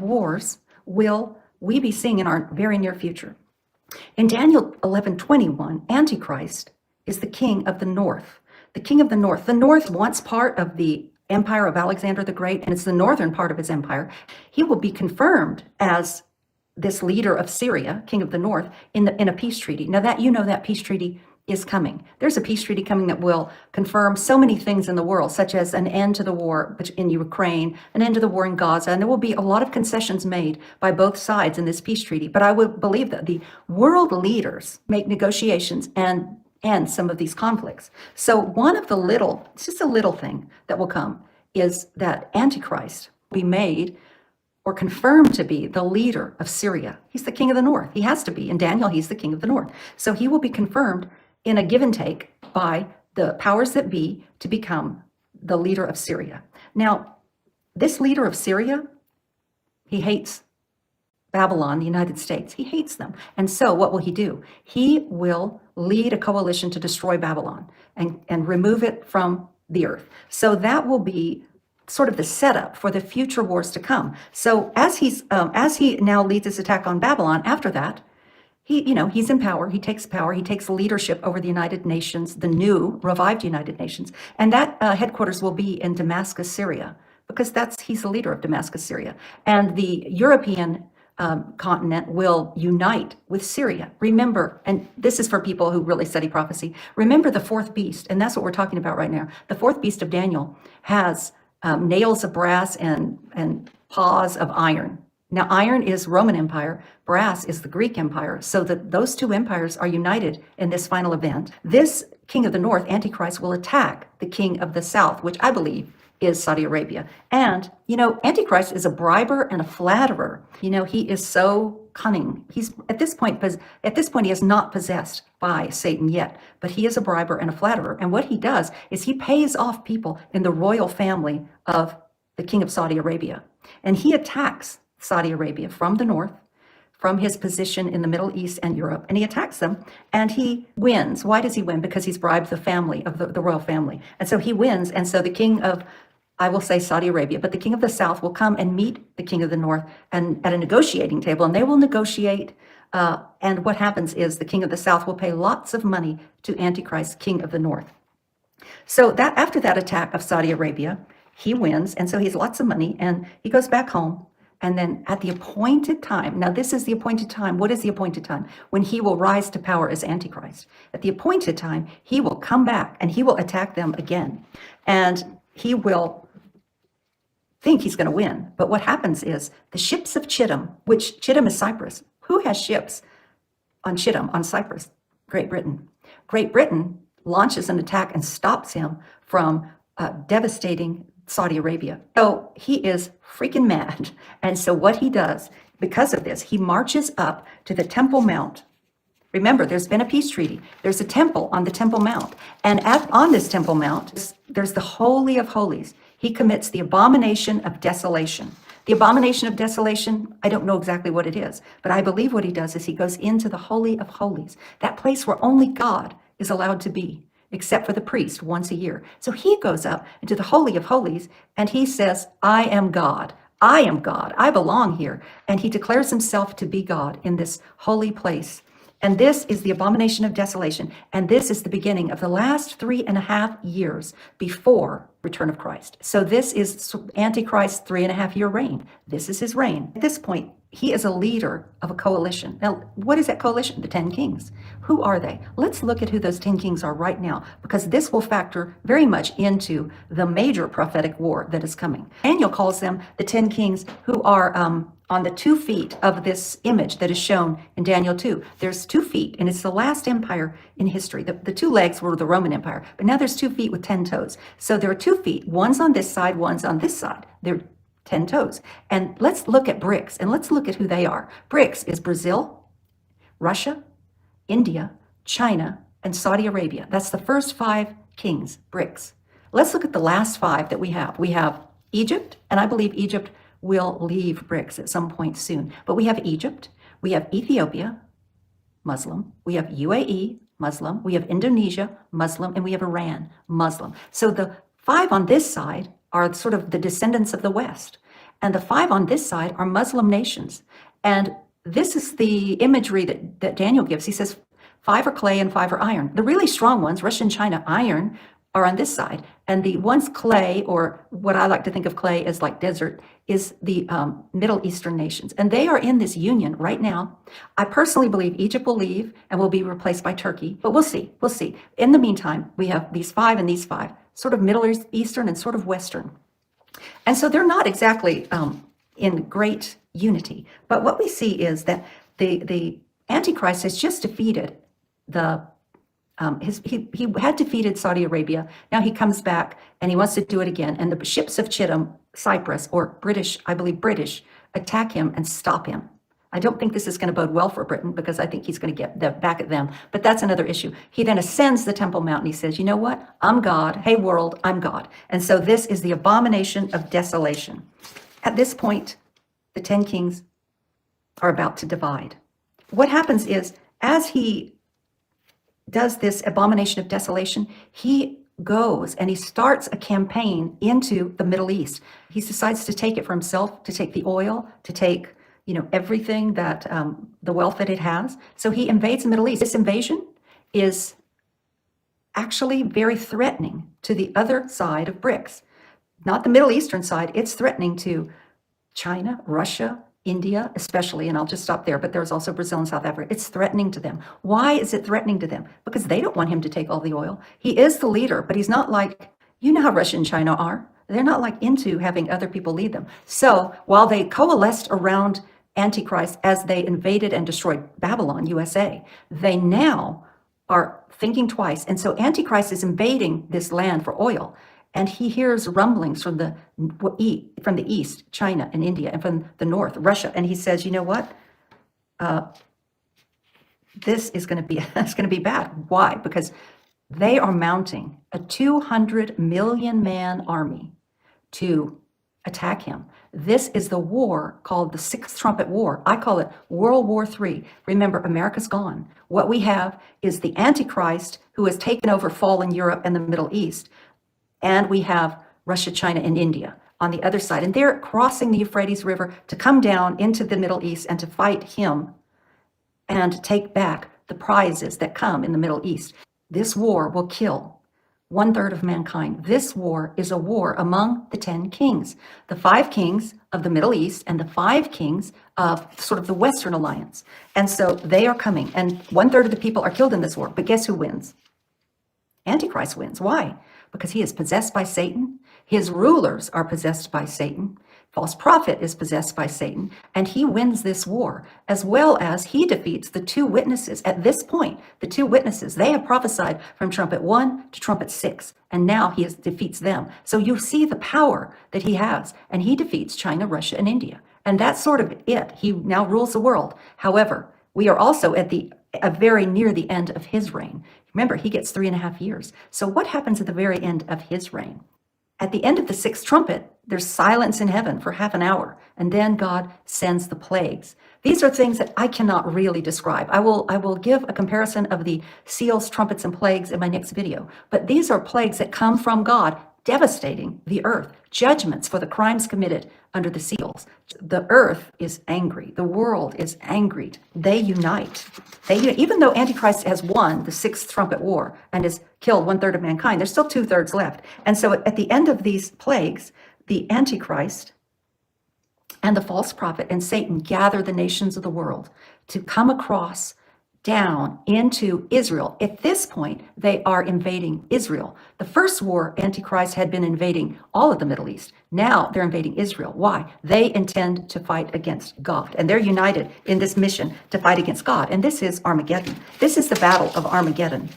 wars will we be seeing in our very near future. In Daniel 11:21, Antichrist is the king of the north. The king of the north. The north, once part of the empire of Alexander the Great, and it's the northern part of his empire. He will be confirmed as this leader of Syria, king of the north, in a peace treaty. Now that peace treaty is coming. There's a peace treaty coming that will confirm so many things in the world, such as an end to the war in Ukraine, an end to the war in Gaza, and there will be a lot of concessions made by both sides in this peace treaty. But I would believe that the world leaders make negotiations and end some of these conflicts. So one of the it's just a little thing that will come, is that Antichrist will be made or confirmed to be the leader of Syria. He's the king of the north. He has to be. In Daniel, he's the king of the north. So he will be confirmed in a give and take by the powers that be to become the leader of Syria. Now, this leader of Syria, he hates Babylon, the United States. He hates them. And so what will he do? He will lead a coalition to destroy Babylon and remove it from the earth. So that will be sort of the setup for the future wars to come. So as he now leads his attack on Babylon, after that, he's in power. He takes power. He takes leadership over the United Nations, the new revived United Nations, and that headquarters will be in Damascus, Syria, because he's the leader of Damascus, Syria, and the European continent will unite with Syria. Remember, and this is for people who really study prophecy. Remember the fourth beast, and that's what we're talking about right now. The fourth beast of Daniel has nails of brass and paws of iron. Now, iron is Roman Empire, brass is the Greek Empire, so that those two empires are united in this final event. This king of the north, Antichrist, will attack the king of the south, which I believe is Saudi Arabia. And, Antichrist is a briber and a flatterer. He is so cunning. He's at this point, he is not possessed by Satan yet, but he is a briber and a flatterer. And what he does is he pays off people in the royal family of the king of Saudi Arabia. And he attacks Saudi Arabia from the north, from his position in the Middle East and Europe, and he attacks them and he wins. Why does he win? Because he's bribed the family of the royal family. And so he wins. And so the king of, I will say Saudi Arabia, but the king of the south will come and meet the king of the north and at a negotiating table, and they will negotiate. And what happens is the king of the south will pay lots of money to Antichrist, king of the north. So that after that attack of Saudi Arabia, he wins. And so he has lots of money and he goes back home. And then at the appointed time, now this is the appointed time. What is the appointed time? When he will rise to power as Antichrist. At the appointed time, he will come back and he will attack them again. And he will think he's going to win. But what happens is the ships of Chittim, which Chittim is Cyprus. Who has ships on Chittim, on Cyprus? Great Britain. Great Britain launches an attack and stops him from devastating Saudi Arabia. So he is freaking mad. And so what he does, because of this, he marches up to the Temple Mount. Remember, there's been a peace treaty. There's a temple on the Temple Mount. And on this Temple Mount, there's the Holy of Holies. He commits the abomination of desolation. The abomination of desolation, I don't know exactly what it is, but I believe what he does is he goes into the Holy of Holies, that place where only God is allowed to be, except for the priest once a year. So he goes up into the Holy of Holies and he says, I am God. I am God. I belong here. And he declares himself to be God in this holy place. And this is the abomination of desolation. And this is the beginning of the last 3.5 years before return of Christ. So this is Antichrist's 3.5-year reign. This is his reign. At this point, he is a leader of a coalition. Now, what is that coalition? The 10 kings. Who are they? Let's look at who those 10 kings are right now, because this will factor very much into the major prophetic war that is coming. Daniel calls them the 10 kings who are on the 2 feet of this image that is shown in Daniel 2. There's 2 feet, and it's the last empire in history. The 2 legs were the Roman Empire, but now there's 2 feet with 10 toes. So there are 2 feet. One's on this side, one's on this side. They're 10 toes. And let's look at BRICS, and let's look at who they are. BRICS is Brazil, Russia, India, China, and Saudi Arabia. That's the first 5 kings, BRICS. Let's look at the last 5 that we have. We have Egypt, and I believe Egypt will leave BRICS at some point soon. But we have Egypt, we have Ethiopia, Muslim, we have UAE, Muslim, we have Indonesia, Muslim, and we have Iran, Muslim. So the 5 on this side are sort of the descendants of the West. And the 5 on this side are Muslim nations. And this is the imagery that Daniel gives. He says 5 are clay and 5 are iron. The really strong ones, Russia and China, iron, are on this side. And the ones clay, or what I like to think of clay as like desert, is the Middle Eastern nations. And they are in this union right now. I personally believe Egypt will leave and will be replaced by Turkey, but we'll see. We'll see. In the meantime, we have these 5 and these 5, sort of Middle Eastern and sort of Western. And so they're not exactly in great unity. But what we see is that the Antichrist has just defeated he had defeated Saudi Arabia. Now he comes back and he wants to do it again. And the ships of Chittim, Cyprus, or British, I believe British, attack him and stop him. I don't think this is going to bode well for Britain, because I think he's going to get back at them. But that's another issue. He then ascends the Temple Mount and he says, you know what? I'm God. Hey, world, I'm God. And so this is the abomination of desolation. At this point, the 10 kings are about to divide. What happens is, as he does this abomination of desolation, he goes and he starts a campaign into the Middle East. He decides to take it for himself, to take the oil, to take, everything that, the wealth that it has. So he invades the Middle East. This invasion is actually very threatening to the other side of BRICS. Not the Middle Eastern side, it's threatening to China, Russia, India especially, and I'll just stop there, but there's also Brazil and South Africa. It's threatening to them. Why is it threatening to them? Because they don't want him to take all the oil. He is the leader, but he's not like, how Russia and China are. They're not like into having other people lead them. So while they coalesced around Antichrist as they invaded and destroyed Babylon, USA, they now are thinking twice. And so Antichrist is invading this land for oil. And he hears rumblings from the east, China and India, and from the north, Russia. And he says, you know what? This is going to be it's going to be bad. Why? Because they are mounting a 200 million man army to attack him. This is the war called the Sixth Trumpet War. I call it World War III. Remember, America's gone. What we have is the Antichrist, who has taken over fallen Europe and the Middle East. And we have Russia, China, and India on the other side. And they're crossing the Euphrates River to come down into the Middle East and to fight him and take back the prizes that come in the Middle East. This war will kill 1/3 of mankind. This war is a war among the 10 kings, the 5 kings of the Middle East and the 5 kings of sort of the Western Alliance. And so they are coming, and 1/3 of the people are killed in this war. But guess who wins? Antichrist wins. Why? Because he is possessed by Satan. His rulers are possessed by Satan. False prophet is possessed by Satan, and he wins this war, as well as he defeats the 2 witnesses. At this point, the 2 witnesses, they have prophesied from trumpet 1 to trumpet 6, and now he defeats them. So you see the power that he has, and he defeats China, Russia, and India. And that's sort of it. He now rules the world. However, we are also at very near the end of his reign. Remember, he gets 3.5 years. So what happens at the very end of his reign? At the end of the 6th trumpet, there's silence in heaven for half an hour, and then God sends the plagues. These are things that I cannot really describe. I will give a comparison of the seals, trumpets, and plagues in my next video. But these are plagues that come from God, devastating the earth, judgments for the crimes committed under the seals. The earth is angry. The world is angry. They unite. Even though Antichrist has won the 6th trumpet war and has killed 1/3 of mankind, there's still 2/3 left. And so at the end of these plagues, the Antichrist and the false prophet and Satan gather the nations of the world to come across down into Israel. At this point, they are invading Israel. The first war, Antichrist had been invading all of the Middle East. Now they're invading Israel. Why? They intend to fight against God, and they're united in this mission to fight against God. And this is Armageddon. This is the battle of Armageddon.